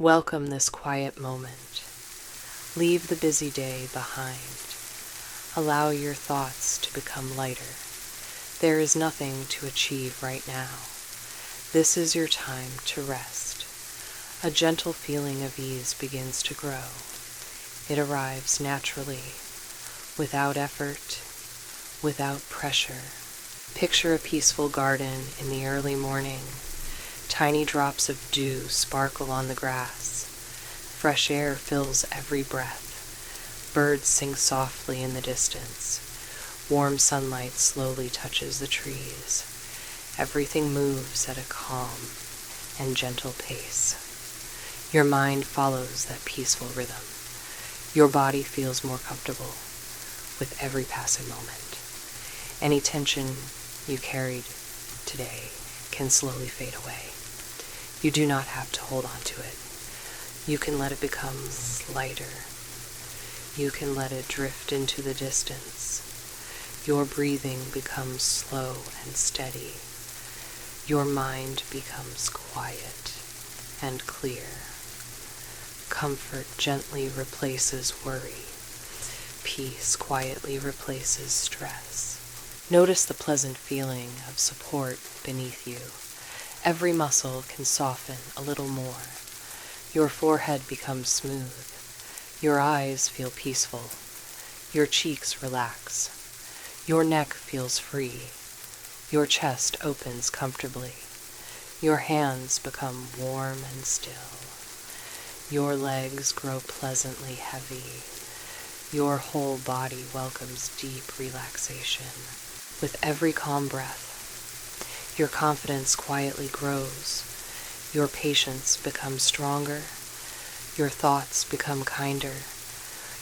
Welcome this quiet moment. Leave the busy day behind. Allow your thoughts to become lighter. There is nothing to achieve right now. This is your time to rest. A gentle feeling of ease begins to grow. It arrives naturally, without effort, without pressure. Picture a peaceful garden in the early morning. Tiny drops of dew sparkle on the grass. Fresh air fills every breath. Birds sing softly in the distance. Warm sunlight slowly touches the trees. Everything moves at a calm and gentle pace. Your mind follows that peaceful rhythm. Your body feels more comfortable with every passing moment. Any tension you carried today can slowly fade away. You do not have to hold on to it. You can let it become lighter. You can let it drift into the distance. Your breathing becomes slow and steady. Your mind becomes quiet and clear. Comfort gently replaces worry. Peace quietly replaces stress. Notice the pleasant feeling of support beneath you. Every muscle can soften a little more. Your forehead becomes smooth. Your eyes feel peaceful. Your cheeks relax. Your neck feels free. Your chest opens comfortably. Your hands become warm and still. Your legs grow pleasantly heavy. Your whole body welcomes deep relaxation. With every calm breath, your confidence quietly grows. Your patience becomes stronger. Your thoughts become kinder.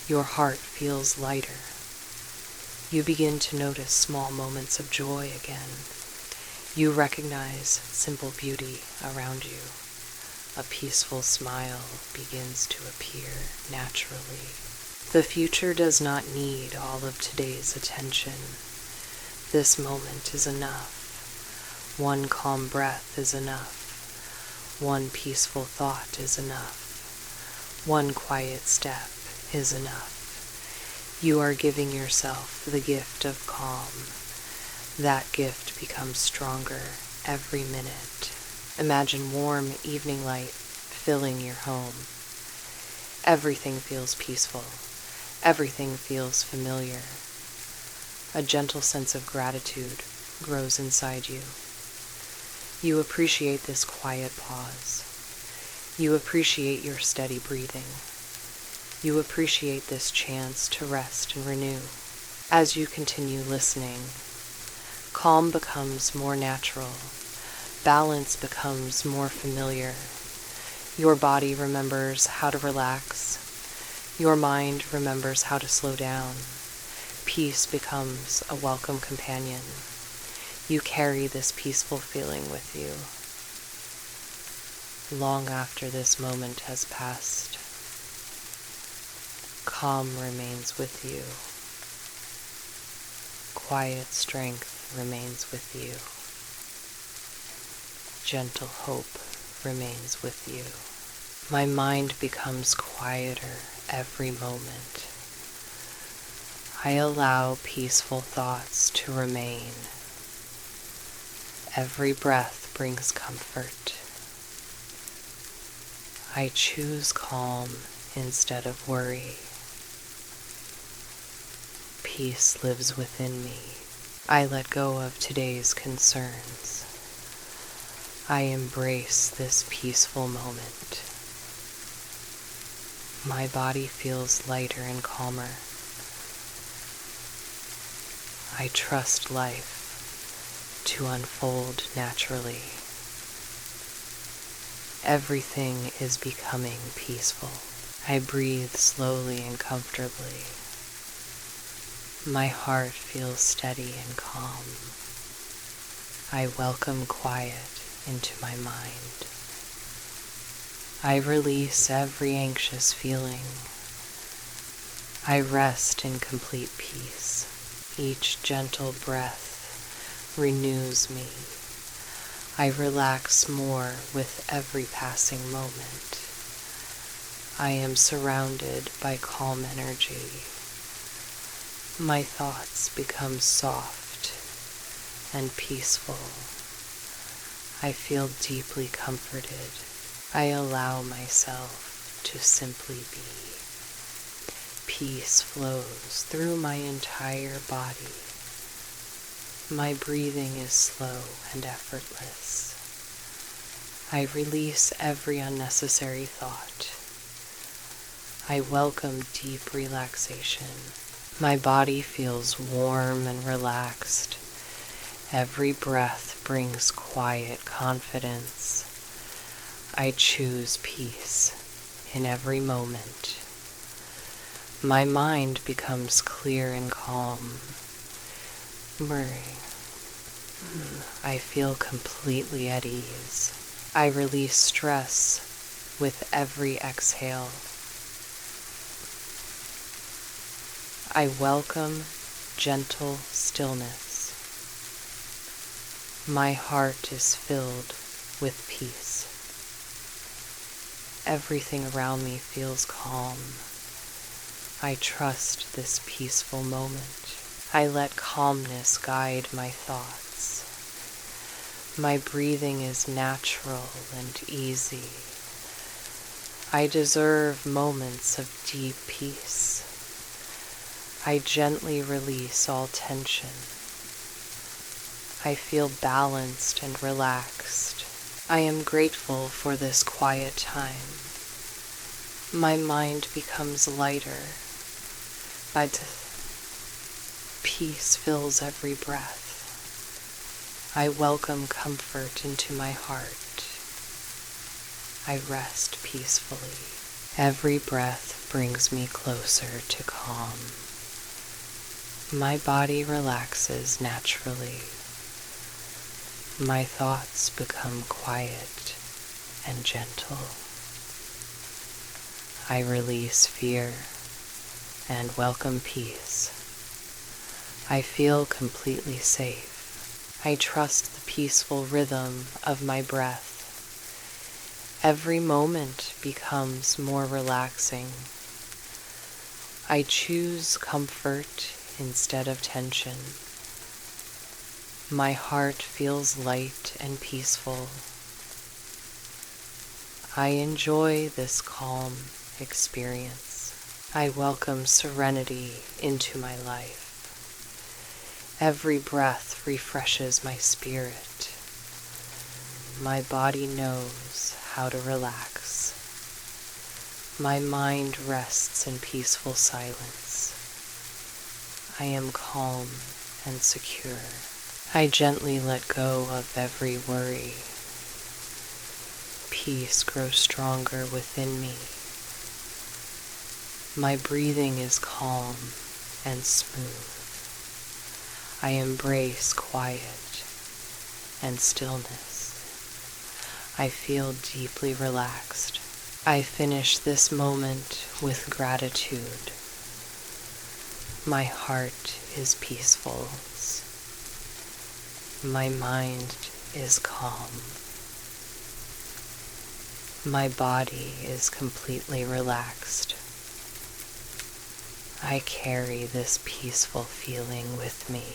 Your heart feels lighter. You begin to notice small moments of joy again. You recognize simple beauty around you. A peaceful smile begins to appear naturally. The future does not need all of today's attention. This moment is enough. One calm breath is enough. One peaceful thought is enough. One quiet step is enough. You are giving yourself the gift of calm. That gift becomes stronger every minute. Imagine warm evening light filling your home. Everything feels peaceful. Everything feels familiar. A gentle sense of gratitude grows inside you. You appreciate this quiet pause. You appreciate your steady breathing. You appreciate this chance to rest and renew. As you continue listening, calm becomes more natural. Balance becomes more familiar. Your body remembers how to relax. Your mind remembers how to slow down. Peace becomes a welcome companion. You carry this peaceful feeling with you. Long after this moment has passed, calm remains with you. Quiet strength remains with you. Gentle hope remains with you. My mind becomes quieter every moment. I allow peaceful thoughts to remain. Every breath brings comfort. I choose calm instead of worry. Peace lives within me. I let go of today's concerns. I embrace this peaceful moment. My body feels lighter and calmer. I trust life to unfold naturally. Everything is becoming peaceful. I breathe slowly and comfortably. My heart feels steady and calm. I welcome quiet into my mind. I release every anxious feeling. I rest in complete peace. Each gentle breath renews me. I relax more with every passing moment. I am surrounded by calm energy. My thoughts become soft and peaceful. I feel deeply comforted. I allow myself to simply be. Peace flows through my entire body. My breathing is slow and effortless. I release every unnecessary thought. I welcome deep relaxation. My body feels warm and relaxed. Every breath brings quiet confidence. I choose peace in every moment. My mind becomes clear and calm. I feel completely at ease. I release stress with every exhale. I welcome gentle stillness. My heart is filled with peace. Everything around me feels calm. I trust this peaceful moment. I let calmness guide my thoughts. My breathing is natural and easy. I deserve moments of deep peace. I gently release all tension. I feel balanced and relaxed. I am grateful for this quiet time. My mind becomes lighter. Peace fills every breath. I welcome comfort into my heart. I rest peacefully. Every breath brings me closer to calm. My body relaxes naturally. My thoughts become quiet and gentle. I release fear and welcome peace. I feel completely safe. I trust the peaceful rhythm of my breath. Every moment becomes more relaxing. I choose comfort instead of tension. My heart feels light and peaceful. I enjoy this calm experience. I welcome serenity into my life. Every breath refreshes my spirit. My body knows how to relax. My mind rests in peaceful silence. I am calm and secure. I gently let go of every worry. Peace grows stronger within me. My breathing is calm and smooth. I embrace quiet and stillness. I feel deeply relaxed. I finish this moment with gratitude. My heart is peaceful. My mind is calm. My body is completely relaxed. I carry this peaceful feeling with me.